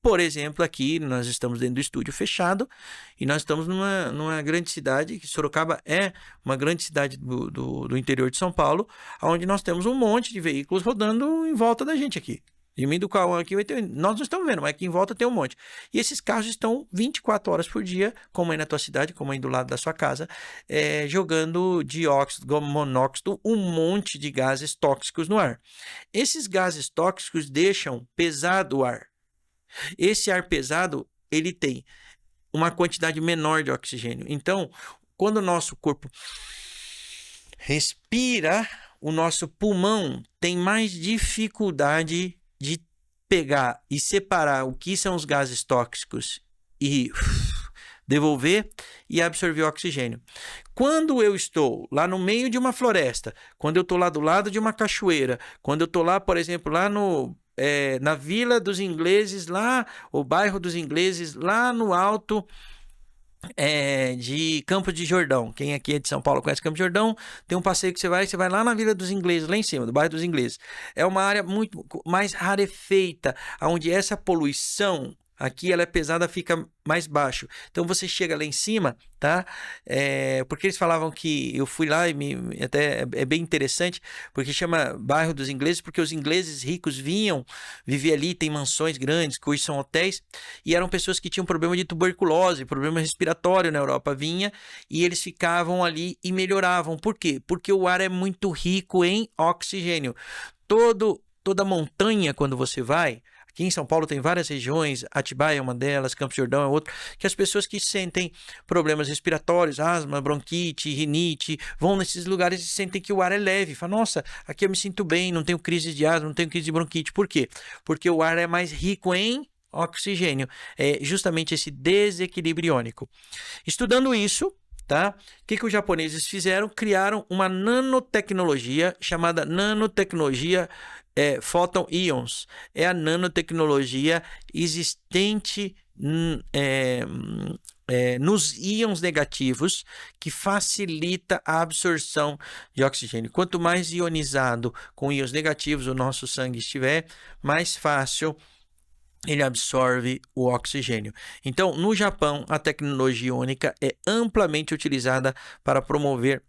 Por exemplo, aqui nós estamos dentro do estúdio fechado e nós estamos numa grande cidade, que Sorocaba é uma grande cidade do interior de São Paulo, onde nós temos um monte de veículos rodando em volta da gente aqui. Em mim do Cauã aqui, nós não estamos vendo, mas aqui em volta tem um monte. E esses carros estão 24 horas por dia, como aí na tua cidade, como aí do lado da sua casa, jogando dióxido, monóxido, um monte de gases tóxicos no ar. Esses gases tóxicos deixam pesado o ar. Esse ar pesado, ele tem uma quantidade menor de oxigênio. Então, quando o nosso corpo respira, o nosso pulmão tem mais dificuldade de pegar e separar o que são os gases tóxicos e devolver e absorver o oxigênio. Quando eu estou lá no meio de uma floresta, quando eu estou lá do lado de uma cachoeira, quando eu estou lá, por exemplo, lá na Vila dos Ingleses, lá, o bairro dos Ingleses, lá no alto de Campos de Jordão. Quem aqui é de São Paulo conhece Campos de Jordão, tem um passeio que você vai lá na Vila dos Ingleses, lá em cima, do bairro dos Ingleses. É uma área muito mais rarefeita, onde essa poluição aqui ela é pesada, fica mais baixo. Então você chega lá em cima, tá? Porque eles falavam que eu fui lá e até é bem interessante, porque chama bairro dos ingleses, porque os ingleses ricos vinham viver ali, tem mansões grandes, que hoje são hotéis, e eram pessoas que tinham problema de tuberculose, problema respiratório na Europa, vinha e eles ficavam ali e melhoravam. Por quê? Porque o ar é muito rico em oxigênio. Toda montanha, quando você vai, Aqui em São Paulo tem várias regiões, Atibaia é uma delas, Campos do Jordão é outra, que as pessoas que sentem problemas respiratórios, asma, bronquite, rinite, vão nesses lugares e sentem que o ar é leve. Falam, nossa, aqui eu me sinto bem, não tenho crise de asma, não tenho crise de bronquite. Por quê? Porque o ar é mais rico em oxigênio. É justamente esse desequilíbrio iônico. Estudando isso, tá? O que os japoneses fizeram? Criaram uma nanotecnologia chamada nanotecnologia Photon Ions. É a nanotecnologia existente nos íons negativos, que facilita a absorção de oxigênio. Quanto mais ionizado com íons negativos o nosso sangue estiver, mais fácil ele absorve o oxigênio. Então, no Japão, a tecnologia iônica é amplamente utilizada para promover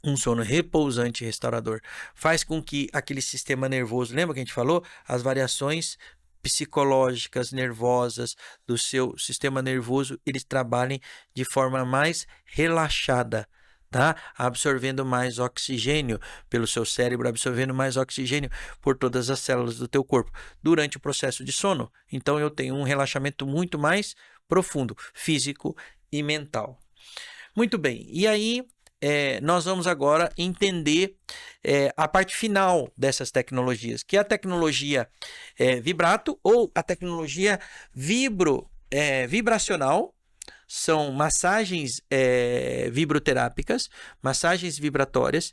um sono repousante e restaurador. Faz com que aquele sistema nervoso, lembra que a gente falou? As variações psicológicas, nervosas do seu sistema nervoso, eles trabalhem de forma mais relaxada, tá? Absorvendo mais oxigênio pelo seu cérebro, absorvendo mais oxigênio por todas as células do teu corpo durante o processo de sono. Então eu tenho um relaxamento muito mais profundo, físico e mental. Muito bem, e aí nós vamos agora entender a parte final dessas tecnologias, que é a tecnologia vibrato ou a tecnologia vibracional. São massagens vibroterápicas, massagens vibratórias.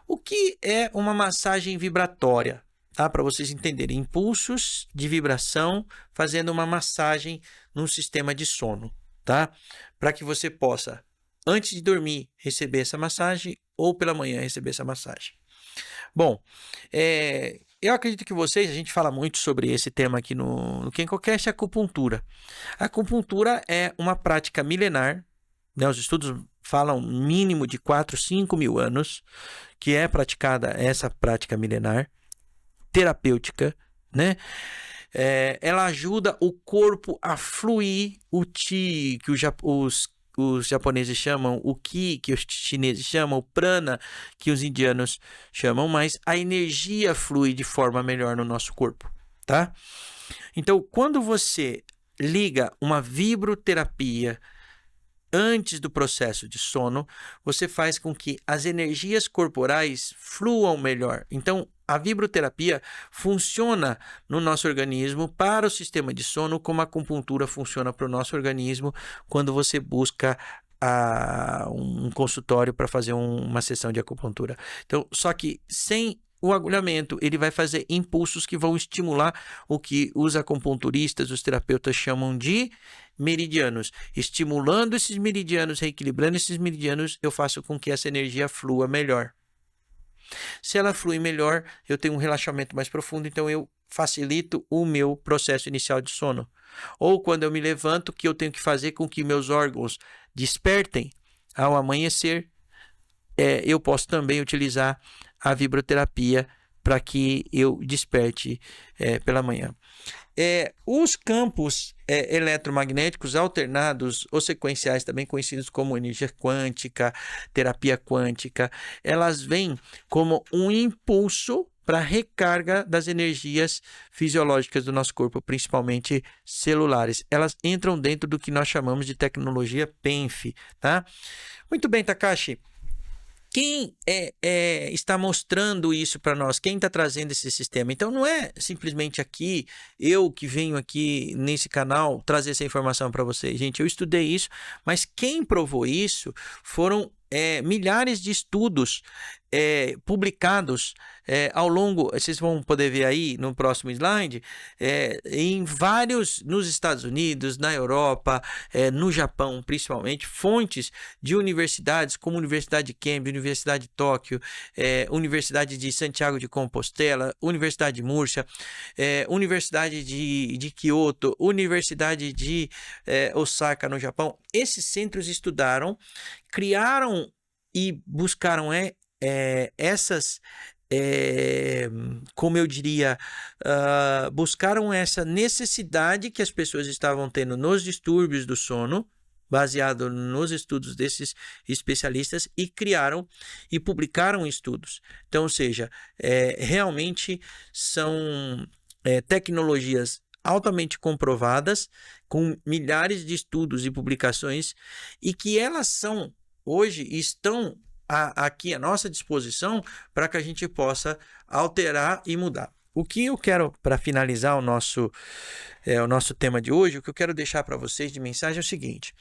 O que é uma massagem vibratória? Tá? Para vocês entenderem, impulsos de vibração fazendo uma massagem no sistema de sono, tá? Para que você possa, antes de dormir, receber essa massagem ou pela manhã receber essa massagem. Bom, eu acredito que a gente fala muito sobre esse tema aqui no KenkoCast, acupuntura. A acupuntura é uma prática milenar, né? Os estudos falam mínimo de 4, 5 mil anos, que é praticada essa prática milenar, terapêutica, né? Ela ajuda o corpo a fluir o Qi, que os japoneses chamam o Ki, que os chineses chamam o Prana, que os indianos chamam, mas a energia flui de forma melhor no nosso corpo, tá? Então, quando você liga uma vibroterapia antes do processo de sono, você faz com que as energias corporais fluam melhor. Então, a vibroterapia funciona no nosso organismo para o sistema de sono, como a acupuntura funciona para o nosso organismo quando você busca um consultório para fazer uma sessão de acupuntura. Então, só que sem o agulhamento, ele vai fazer impulsos que vão estimular o que os acupunturistas, os terapeutas chamam de meridianos. Estimulando esses meridianos, reequilibrando esses meridianos, eu faço com que essa energia flua melhor. Se ela flui melhor, eu tenho um relaxamento mais profundo, então eu facilito o meu processo inicial de sono. Ou quando eu me levanto, que eu tenho que fazer com que meus órgãos despertem ao amanhecer, eu posso também utilizar a vibroterapia para que eu desperte pela manhã. Os campos eletromagnéticos alternados ou sequenciais, também conhecidos como energia quântica, terapia quântica, elas vêm como um impulso para a recarga das energias fisiológicas do nosso corpo, principalmente celulares. Elas entram dentro do que nós chamamos de tecnologia PENF, tá? Muito bem, Takashi. Quem está mostrando isso para nós? Quem está trazendo esse sistema? Então, não é simplesmente aqui, eu que venho aqui nesse canal trazer essa informação para vocês. Gente, eu estudei isso, mas quem provou isso foram milhares de estudos publicados ao longo, vocês vão poder ver aí no próximo slide, nos Estados Unidos, na Europa, no Japão principalmente, fontes de universidades como Universidade de Cambridge, Universidade de Tóquio, Universidade de Santiago de Compostela, Universidade de Múrcia, Universidade de Kyoto, Universidade de Osaka no Japão. Esses centros estudaram, criaram e buscaram essas, como eu diria, buscaram essa necessidade que as pessoas estavam tendo nos distúrbios do sono, baseado nos estudos desses especialistas, e criaram e publicaram estudos. Então, ou seja, realmente são tecnologias altamente comprovadas, com milhares de estudos e publicações, e que elas hoje estão aqui à nossa disposição para que a gente possa alterar e mudar. O que eu quero, para finalizar o nosso tema de hoje, o que eu quero deixar para vocês de mensagem é o seguinte: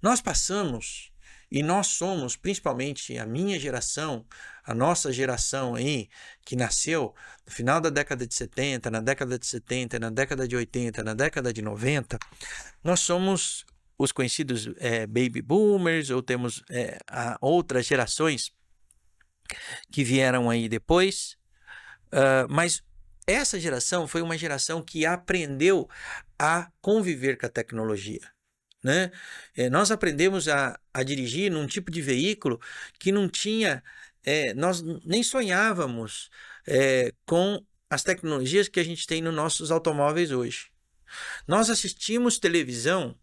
nós passamos e nós somos, principalmente a minha geração, a nossa geração aí, que nasceu no final da década de 70, na década de 70, na década de 80, na década de 90, nós somos os conhecidos baby boomers, ou temos outras gerações que vieram aí depois, mas essa geração foi uma geração que aprendeu a conviver com a tecnologia, né? Nós aprendemos a dirigir num tipo de veículo que não tinha, nós nem sonhávamos com as tecnologias que a gente tem nos nossos automóveis hoje. Nós assistimos televisão,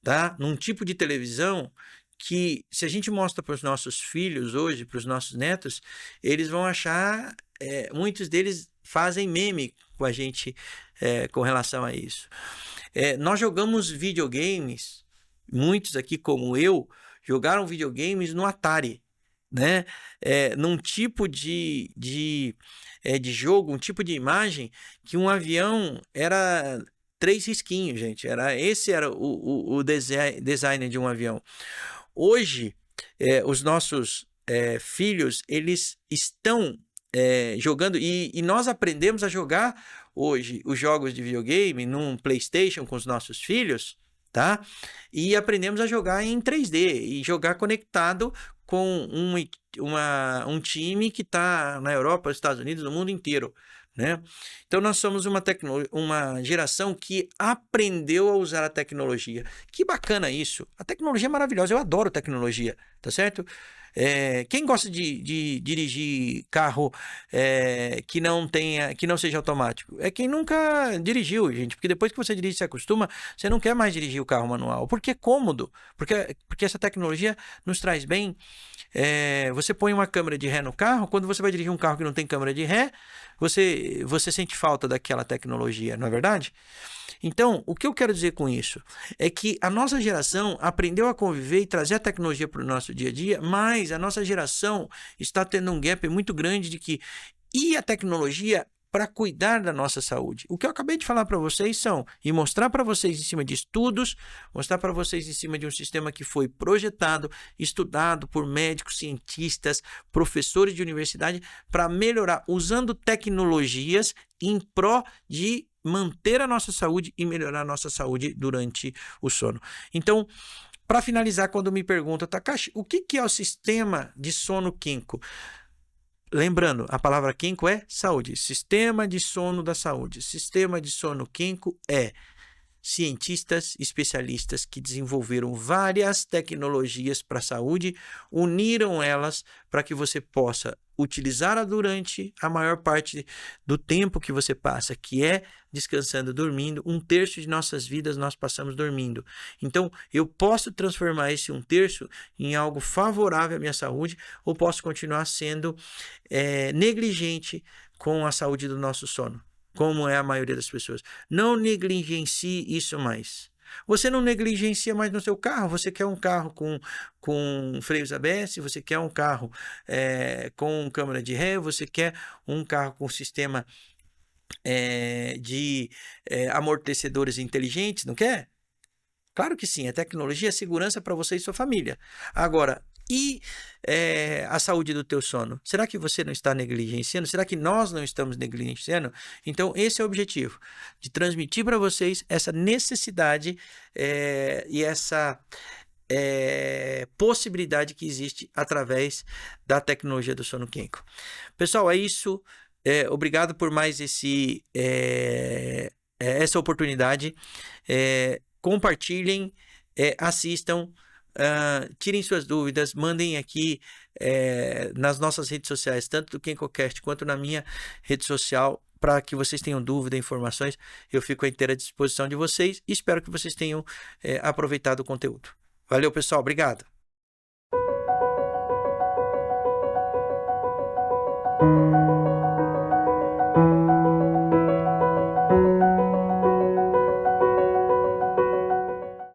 tá? Num tipo de televisão que, se a gente mostra para os nossos filhos hoje, para os nossos netos, eles vão achar, muitos deles fazem meme com a gente com relação a isso. Nós jogamos videogames, muitos aqui como eu, jogaram videogames no Atari, né? Num tipo de jogo, um tipo de imagem que um avião era 3 risquinhos, gente. Esse era o design de um avião. Hoje, os nossos filhos, eles estão jogando, e nós aprendemos a jogar hoje os jogos de videogame num PlayStation com os nossos filhos, tá? E aprendemos a jogar em 3D e jogar conectado com um time que está na Europa, nos Estados Unidos, no mundo inteiro, né? Então nós somos uma geração que aprendeu a usar a tecnologia. Que bacana isso! A tecnologia é maravilhosa, eu adoro tecnologia, tá certo? Quem gosta de dirigir carro que não seja automático? É quem nunca dirigiu, gente, porque depois que você dirige e se acostuma, você não quer mais dirigir o carro manual, porque é cômodo, porque essa tecnologia nos traz bem. Você põe uma câmera de ré no carro, quando você vai dirigir um carro que não tem câmera de ré, você sente falta daquela tecnologia, não é verdade? Então, o que eu quero dizer com isso é que a nossa geração aprendeu a conviver e trazer a tecnologia para o nosso dia a dia, mas a nossa geração está tendo um gap muito grande e a tecnologia para cuidar da nossa saúde. O que eu acabei de falar para vocês e mostrar para vocês em cima de estudos, mostrar para vocês em cima de um sistema que foi projetado, estudado por médicos, cientistas, professores de universidade, para melhorar, usando tecnologias em pró de manter a nossa saúde e melhorar a nossa saúde durante o sono. Então, para finalizar, quando me perguntam, Takashi, o que é o sistema de sono Kinko? Lembrando, a palavra Kinko é saúde, sistema de sono da saúde. Sistema de sono Kinko é cientistas especialistas que desenvolveram várias tecnologias para a saúde, uniram elas para que você possa utilizá-la durante a maior parte do tempo que você passa, que é descansando, dormindo. 1/3 de nossas vidas nós passamos dormindo. Então, eu posso transformar esse 1/3 em algo favorável à minha saúde, ou posso continuar sendo negligente com a saúde do nosso sono, como é a maioria das pessoas. Não negligencie isso mais. Você não negligencia mais no seu carro. Você quer um carro com freios ABS, você quer um carro com câmera de ré, você quer um carro com sistema de amortecedores inteligentes, não quer? Claro que sim, a tecnologia é segurança para você e sua família. Agora, e a saúde do teu sono? Será que você não está negligenciando? Será que nós não estamos negligenciando? Então, esse é o objetivo, de transmitir para vocês essa necessidade e essa possibilidade que existe através da tecnologia do sono Kinko. Pessoal, é isso. Obrigado por mais essa oportunidade. Compartilhem, assistam. Tirem suas dúvidas, mandem aqui nas nossas redes sociais, tanto do KinkoCast quanto na minha rede social, para que vocês tenham dúvida, informações. Eu fico à inteira disposição de vocês e espero que vocês tenham aproveitado o conteúdo. Valeu, pessoal. Obrigado.